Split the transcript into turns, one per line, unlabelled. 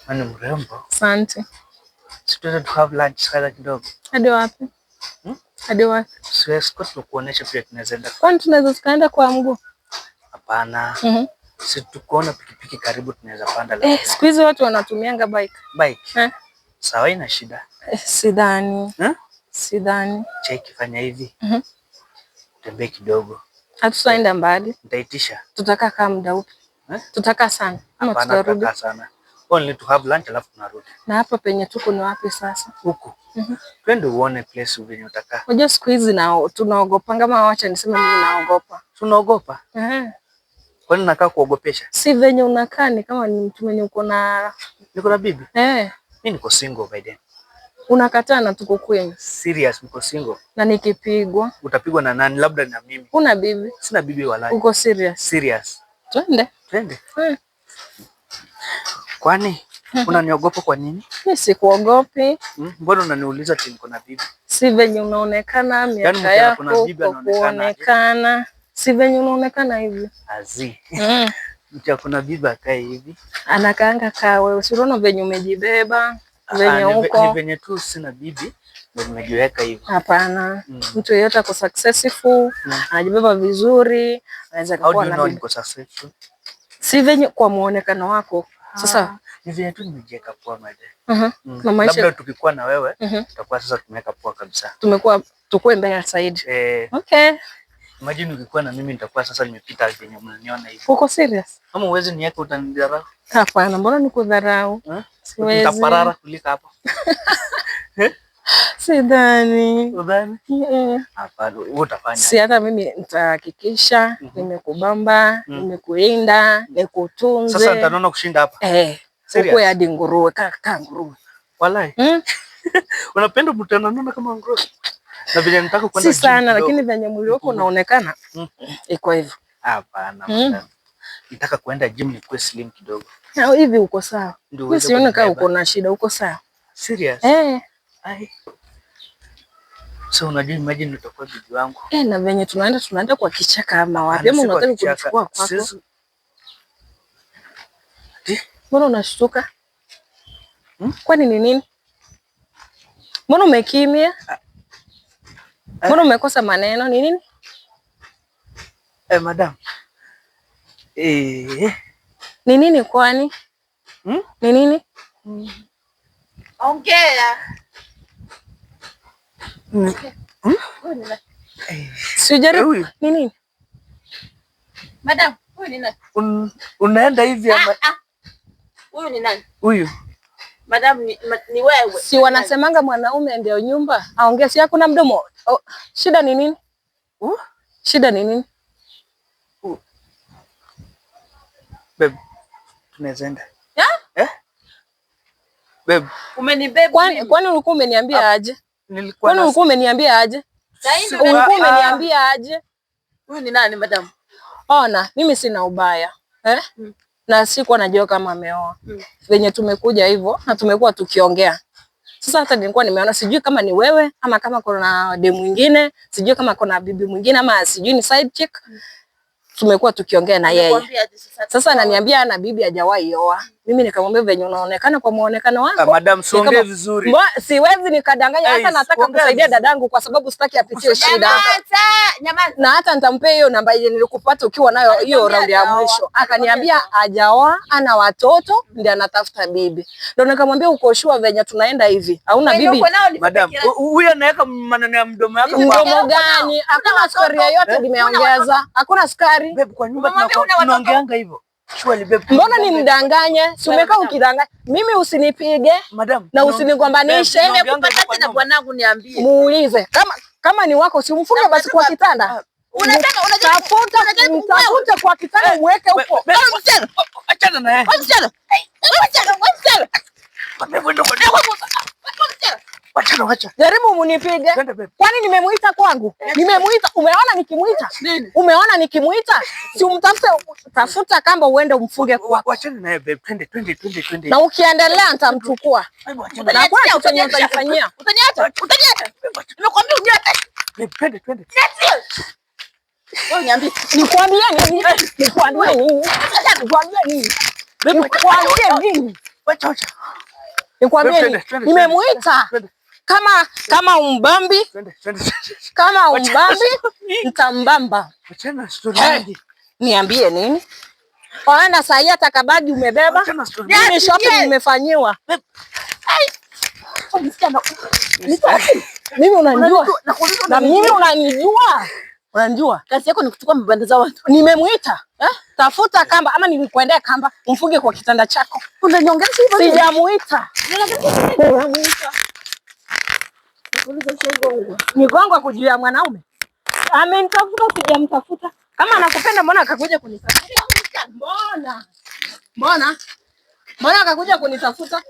Mani mrembo.
Asante.
Situweza to have lunch sasa kidogo.
Hadi wapi? Hadi wapi?
Siwezi kuonesha pia tunaweza.
Kwani tunaweza tukaenda kwa mguu?
Hapana. Si tukoona pikipiki karibu tunaweza panda
la. Siku hizi watu wanatumianga bike.
Bike? Sawa, ina shida.
Sidhani. Sidhani.
Cheki fanya hivi. Tembea kidogo.
Hatutaenda mbali.
Nitaitisha.
Tutakaa kama muda upi? Tutakaa sana. Ama tutarudi?
Tutakaa sana. Only to have lunch alafu tunarudi.
Na hapa penye tuko ni wapi sasa?
Huku. Twende uone place venye utakaa.
Unajua siku hizi nao tunaogopa, kama wacha niseme mimi naogopa.
Tunaogopa? Kwani nakaa kuogopesha?
Si venye unakaa ni kama ni mtu mwenye uko na
bibi. Mimi niko single by then.
Unakataa na tuko kwenye.
Serious, niko single.
Na nikipigwa?
Utapigwa na nani? Labda na mimi.
Una bibi?
Sina bibi wala.
Uko serious?
Serious.
Twende.
Twende. Kwani unaniogopa kwa nini?
Mimi sikuogopi.
Mbona unaniuliza ati niko na bibi?
Si venye unaonekana, miaka yako kuonekana. Si venye unaonekana hivi.
Azi. Mtu kuna bibi akae hivi.
Anakaanga kawe. Usiona venye umejibeba, venye uko.
Ni venye tu sina bibi, ndio nimejiweka hivi.
Hapana. Mtu yeyote ako successful, anajibeba vizuri, anaweza kuwa na bibi.
Niko successful.
Si venye kwa muonekano wako. Sasa
ni venye tu nimejiweka poa made.
Na maisha
labda tukikuwa na wewe, tutakuwa sasa tumeweka poa kabisa.
Tukue mbele zaidi. Okay.
Imagine ukikuwa na mimi nitakuwa sasa nimepita venye mnaniona hivi.
Uko serious?
Kama uweze niweke utanidharau.
Hapana, mbona nikudharau?
Siwezi. Nitaparara kulika hapa.
Sidhani.
Udhani? Hapana, wewe utafanya.
Si hata mimi nitahakikisha nimekubamba, nimekuinda, nikutunze.
Sasa nitaona kushinda hapa.
Uko hadi nguruwe, kaka nguruwe.
Wallahi. Unapenda mtananona kama nguruwe. Na vile nataka kwenda
si sana lakini venye mwili wako unaonekana iko hivyo.
Hapana. Nataka kwenda gym nikuwe slim kidogo.
Na hivi uko sawa? Mimi sioni kama uko na shida, uko sawa.
Serious? Ai. So unajua imagine utakuwa bibi wangu.
Na venye tunaenda kwa kichaka ama wapi? Ama unataka kuchukua kwako? Mbona unashtuka? Kwani ni nini? Mbona umekimya? Mbona umekosa maneno? Ni nini?
Madam.
Ni nini kwani? Ni nini?
Ongea.
Sijaribu. Ni nini?
Madam, huyu ni nani?
Unaenda hivi ama?
Huyu ni nani?
Huyu.
Madam ni wewe.
Si wanasemanga mwanaume ndio nyumba. Aongea, si hakuna mdomo. Shida ni nini? Shida ni nini?
Babe, tunaweza enda. Babe,
umenibeba.
Kwani ulikuwa umeniambia aje? Kwani ulikuwa umeniambia aje? Ulikuwa umeniambia aje?
Huyu ni nani madam?
Ona, mimi sina ubaya. Na sikuwa najua kama ameoa. Venye tumekuja hivyo na tumekuwa tukiongea. Sasa hata nilikuwa nimeona sijui kama ni wewe ama kama kuna demu mwingine, sijui kama kuna bibi mwingine ama sijui ni side chick. Tumekuwa tukiongea na yeye. Sasa ananiambia ana bibi hajawahi oa. Mimi nikamwambia venye unaonekana kwa muonekano wako.
Madam, siongee vizuri.
Siwezi nikadanganya, hata nataka kusaidia dadangu kwa sababu sitaki apitie shida.
Nyamaza.
Na hata nitampea hiyo namba ile nilikupata ukiwa nayo hiyo round ya mwisho. Akaniambia hajaoa, ana watoto, ndio anatafuta bibi. Ndio nikamwambia uko sure venye tunaenda hivi. Hauna bibi?
Madam, huyu anaweka maneno ya mdomo yake kwa
mdomo gani? Hakuna sukari yoyote nimeongeza. Hakuna sukari.
Babe, kwa nyumba tunaongeanga hivyo. Surely babe.
Mbona ni mdanganye? Si umekaa ukidanganya. Mimi usinipige
madam,
na usinigombanishe.
Nimekupata tena bwanangu, niambie.
Muulize. Kama ni wako si umfunge basi kwa kitanda. Unatafuta kwa kitanda muweke huko.
Achana na yeye.
Achana.
Wacha.
Jaribu munipige. Kwani nimemuita kwangu? Nimemuita. Umeona nikimuita? Umeona nikimuita? Si umtafute, tafuta kamba uende umfunge kwa.
Wachana naye babe. Twende.
Na ukiendelea nitamchukua. Na kwa kitu chenye utanifanyia.
Utaniacha. Nimekwambia uniache.
Babe, twende.
Wewe niambie.
Nikwambie nini?
Wacha wacha.
Nikwambie nimemuita kama umbambi.
Twende.
Kama umbambi nitambamba.
Achana story nyingi.
Niambie nini? Waana saa hii hata kabagi umebeba. Mimi shopping nimefanyiwa. Mimi unanijua. Na mimi unanijua. Unanijua.
Kazi yako ni kuchukua mabanda za watu.
Nimemuita. Tafuta kamba ama nilikuendea kamba umfunge kwa kitanda chako.
Unanyongesha hivyo.
Sijamuita. Nigongo kujua mwanaume. Amenitafuta sijamtafuta. Kama anakupenda mbona akakuja kunitafuta? Mbona akakuja kunitafuta?